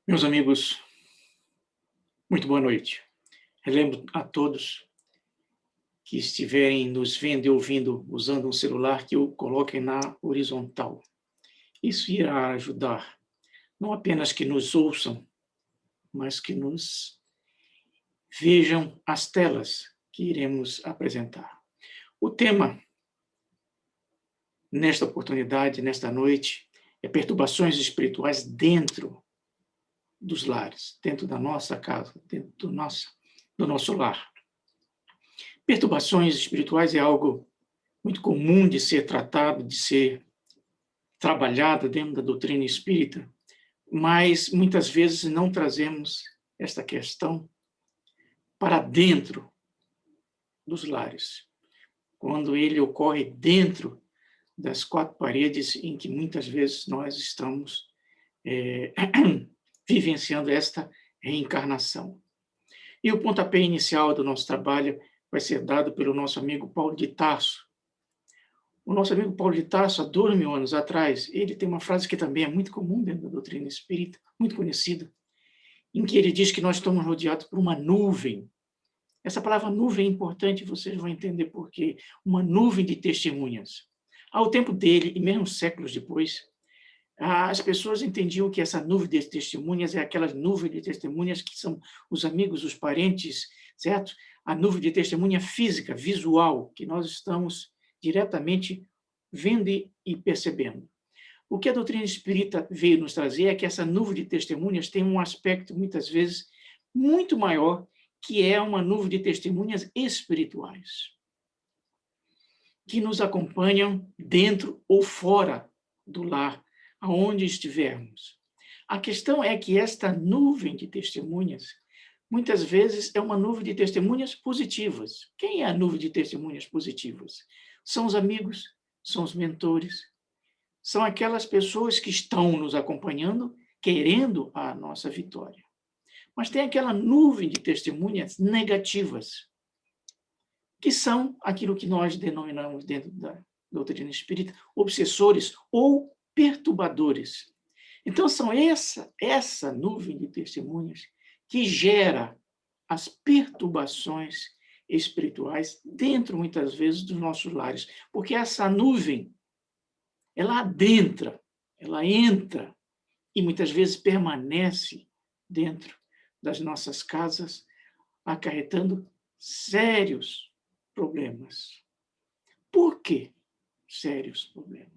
Meus amigos, muito boa noite. Relembro a todos que estiverem nos vendo e ouvindo usando um celular que o coloquem na horizontal. Isso irá ajudar, não apenas que nos ouçam, mas que nos vejam as telas que iremos apresentar. O tema, nesta oportunidade, nesta noite, é perturbações espirituais dentro dos lares, dentro da nossa casa, dentro do nosso lar. Perturbações espirituais é algo muito comum de ser tratado, de ser trabalhado dentro da doutrina espírita, mas muitas vezes não trazemos esta questão para dentro dos lares, quando ele ocorre dentro das quatro paredes em que muitas vezes nós estamos vivenciando esta reencarnação. E o pontapé inicial do nosso trabalho vai ser dado pelo nosso amigo Paulo de Tarso. O nosso amigo Paulo de Tarso, há 2000 anos atrás, ele tem uma frase que também é muito comum dentro da doutrina espírita, muito conhecida, em que ele diz que nós estamos rodeados por uma nuvem. Essa palavra nuvem é importante, vocês vão entender por quê. Uma nuvem de testemunhas. Ao tempo dele, e mesmo séculos depois, as pessoas entendiam que essa nuvem de testemunhas é aquelas nuvens de testemunhas que são os amigos, os parentes, certo? A nuvem de testemunha física, visual, que nós estamos diretamente vendo e percebendo. O que a doutrina espírita veio nos trazer é que essa nuvem de testemunhas tem um aspecto, muitas vezes, muito maior, que é uma nuvem de testemunhas espirituais, que nos acompanham dentro ou fora do lar, aonde estivermos. A questão é que esta nuvem de testemunhas, muitas vezes, é uma nuvem de testemunhas positivas. Quem é a nuvem de testemunhas positivas? São os amigos, são os mentores, são aquelas pessoas que estão nos acompanhando, querendo a nossa vitória. Mas tem aquela nuvem de testemunhas negativas, que são aquilo que nós denominamos dentro da doutrina espírita, obsessores ou perturbadores. Então, são essa nuvem de testemunhas que gera as perturbações espirituais dentro, muitas vezes, dos nossos lares. Porque essa nuvem, ela adentra, ela entra e, muitas vezes, permanece dentro das nossas casas, acarretando sérios problemas. Por que sérios problemas?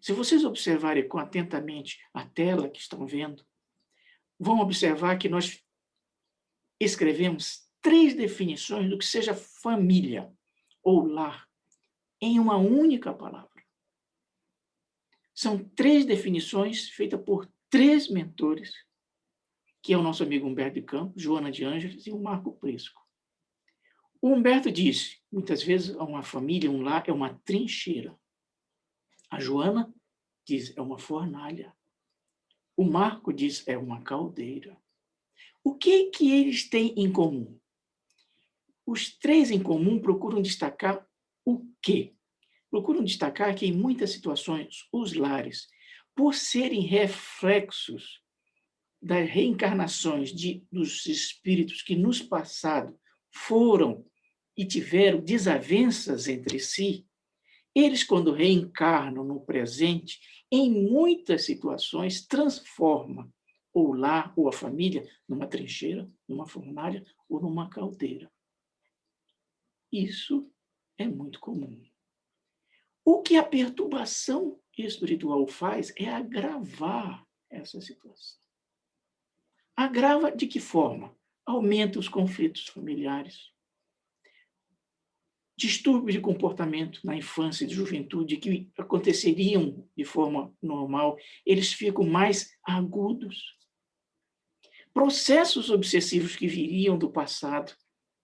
Se vocês observarem atentamente a tela que estão vendo, vão observar que nós escrevemos 3 definições do que seja família ou lar em uma única palavra. São 3 definições feitas por 3 mentores, que é o nosso amigo Humberto de Campos, Joana de Ângeles e o Marco Prisco. O Humberto diz, muitas vezes, uma família, um lar, é uma trincheira. A Joana diz, é uma fornalha. O Marco diz, é uma caldeira. O que eles têm em comum? Os 3 em comum procuram destacar o quê? Procuram destacar que, em muitas situações, os lares, por serem reflexos das reencarnações dos espíritos que nos passado foram e tiveram desavenças entre si, eles, quando reencarnam no presente, em muitas situações, transformam o lar ou a família numa trincheira, numa fornalha ou numa caldeira. Isso é muito comum. O que a perturbação espiritual faz é agravar essa situação. Agrava de que forma? Aumenta os conflitos familiares, distúrbios de comportamento na infância e juventude que aconteceriam de forma normal, eles ficam mais agudos. Processos obsessivos que viriam do passado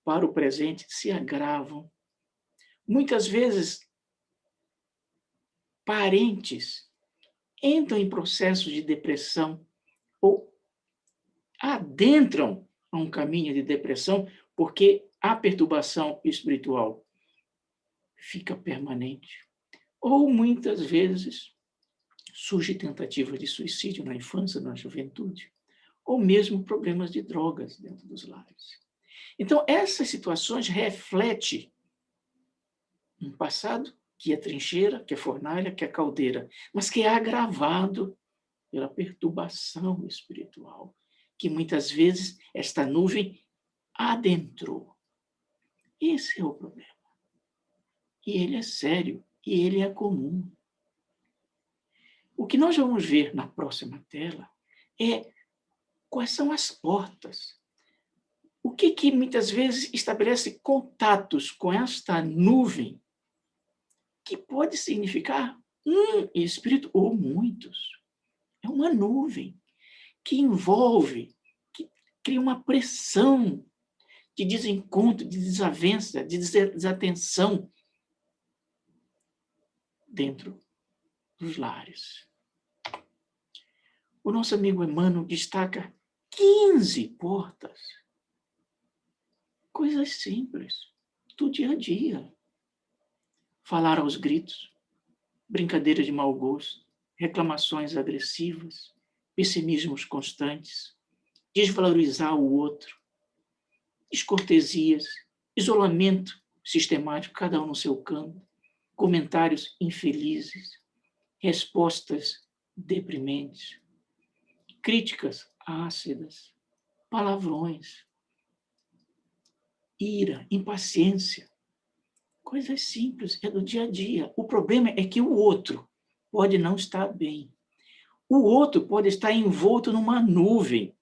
para o presente se agravam. Muitas vezes, parentes entram em processos de depressão ou adentram a um caminho de depressão porque a perturbação espiritual fica permanente. Ou, muitas vezes, surge tentativa de suicídio na infância, na juventude, ou mesmo problemas de drogas dentro dos lares. Então, essas situações refletem um passado que é trincheira, que é fornalha, que é caldeira, mas que é agravado pela perturbação espiritual, que muitas vezes esta nuvem adentrou. Esse é o problema. E ele é sério, e ele é comum. O que nós vamos ver na próxima tela é quais são as portas. O que muitas vezes estabelece contatos com esta nuvem, que pode significar um espírito ou muitos. É uma nuvem que envolve, que cria uma pressão de desencontro, de desavença, de desatenção dentro dos lares. O nosso amigo Emmanuel destaca 15 portas. Coisas simples, do dia a dia. Falar aos gritos, brincadeiras de mau gosto, reclamações agressivas, pessimismos constantes, desvalorizar o outro, descortesias, isolamento sistemático, cada um no seu canto, comentários infelizes, respostas deprimentes, críticas ácidas, palavrões, ira, impaciência, coisas simples, é do dia a dia. O problema é que o outro pode não estar bem. O outro pode estar envolto numa nuvem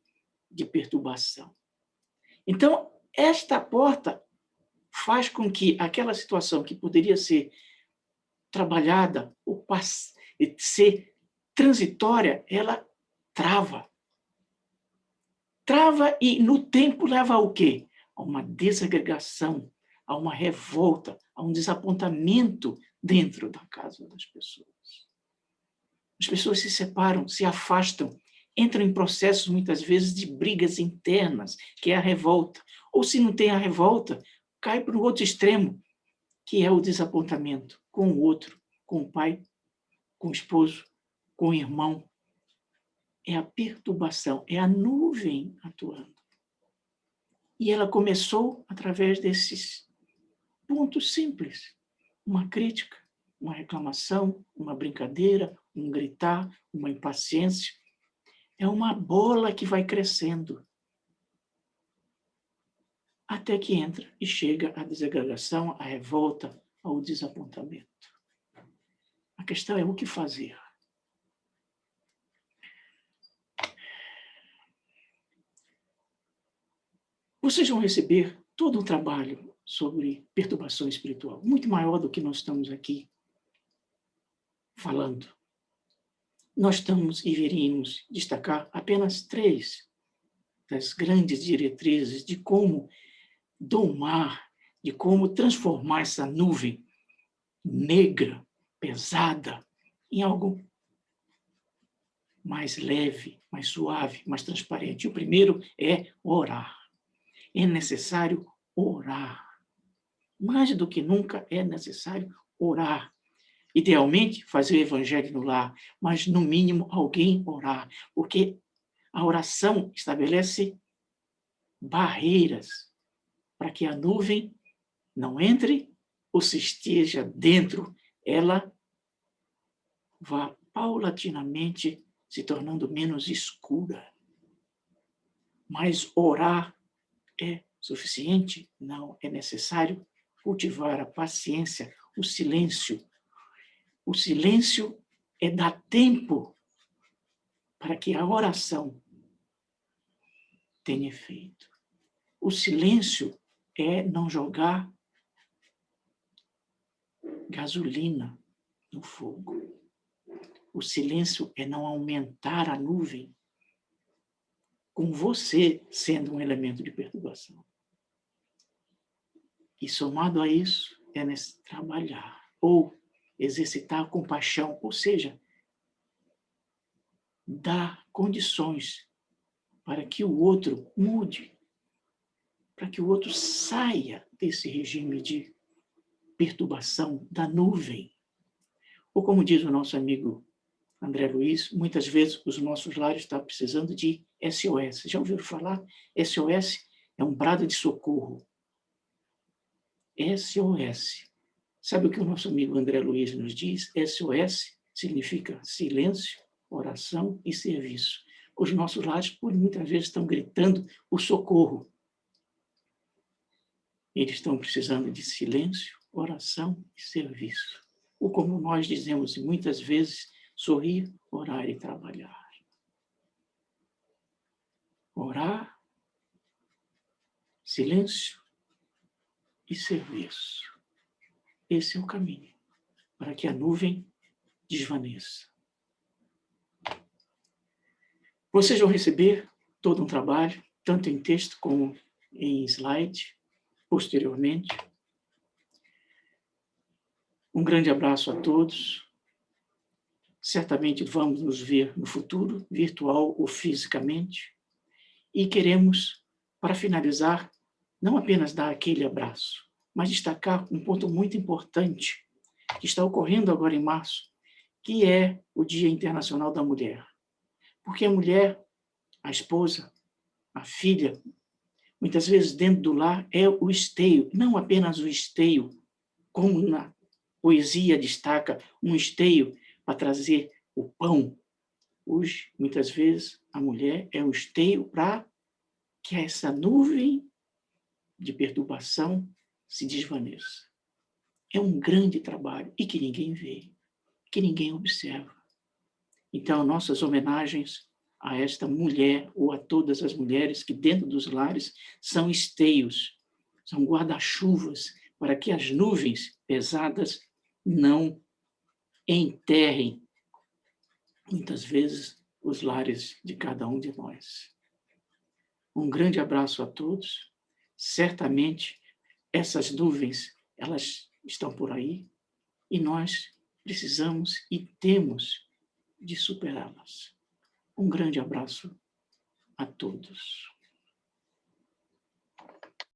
de perturbação. Então, esta porta faz com que aquela situação que poderia ser trabalhada ou ser transitória, ela trava. Trava e, no tempo, leva ao quê? A uma desagregação, a uma revolta, a um desapontamento dentro da casa das pessoas. As pessoas se separam, se afastam, entram em processos, muitas vezes, de brigas internas, que é a revolta. Ou, se não tem a revolta, cai para o outro extremo, que é o desapontamento com o outro, com o pai, com o esposo, com o irmão. É a perturbação, é a nuvem atuando. E ela começou através desses pontos simples. Uma crítica, uma reclamação, uma brincadeira, um gritar, uma impaciência. É uma bola que vai crescendo. Até que entra e chega a desagregação, a revolta, ao desapontamento. A questão é o que fazer. Vocês vão receber todo um trabalho sobre perturbação espiritual, muito maior do que nós estamos aqui falando. Nós estamos e veríamos destacar apenas 3 das grandes diretrizes de como domar, de como transformar essa nuvem negra, pesada, em algo mais leve, mais suave, mais transparente. O primeiro é orar. É necessário orar. Mais do que nunca é necessário orar. Idealmente, fazer o evangelho no lar, mas, no mínimo, alguém orar. Porque a oração estabelece barreiras para que a nuvem não entre ou se esteja dentro, ela vá paulatinamente se tornando menos escura. Mas orar é suficiente? Não, é necessário cultivar a paciência, o silêncio. O silêncio é dar tempo para que a oração tenha efeito. O silêncio é não jogar gasolina no fogo. O silêncio é não aumentar a nuvem, com você sendo um elemento de perturbação. E, somado a isso, é necessário trabalhar, ou exercitar a compaixão, ou seja, dar condições para que o outro mude, para que o outro saia desse regime de perturbação da nuvem. Ou, como diz o nosso amigo André Luiz, muitas vezes os nossos lares estão precisando de SOS. Já ouviram falar? SOS é um brado de socorro. SOS. Sabe o que o nosso amigo André Luiz nos diz? SOS significa silêncio, oração e serviço. Os nossos lares, por muitas vezes, estão gritando o socorro. Eles estão precisando de silêncio, oração e serviço. Ou como nós dizemos muitas vezes, sorrir, orar e trabalhar. Orar, silêncio e serviço. Esse é o caminho para que a nuvem desvaneça. Vocês vão receber todo um trabalho, tanto em texto como em slide, posteriormente. Um grande abraço a todos. Certamente vamos nos ver no futuro, virtual ou fisicamente. E queremos, para finalizar, não apenas dar aquele abraço, mas destacar um ponto muito importante que está ocorrendo agora em março, que é o Dia Internacional da Mulher. Porque a mulher, a esposa, a filha, muitas vezes dentro do lar é o esteio, não apenas o esteio, como na poesia destaca, um esteio para trazer o pão. Hoje, muitas vezes, a mulher é o esteio para que essa nuvem de perturbação se desvaneça. É um grande trabalho e que ninguém vê, que ninguém observa. Então, nossas homenagens a esta mulher ou a todas as mulheres que dentro dos lares são esteios, são guarda-chuvas para que as nuvens pesadas não enterrem, muitas vezes, os lares de cada um de nós. Um grande abraço a todos. Certamente, essas nuvens, elas estão por aí e nós precisamos e temos de superá-las. Um grande abraço a todos.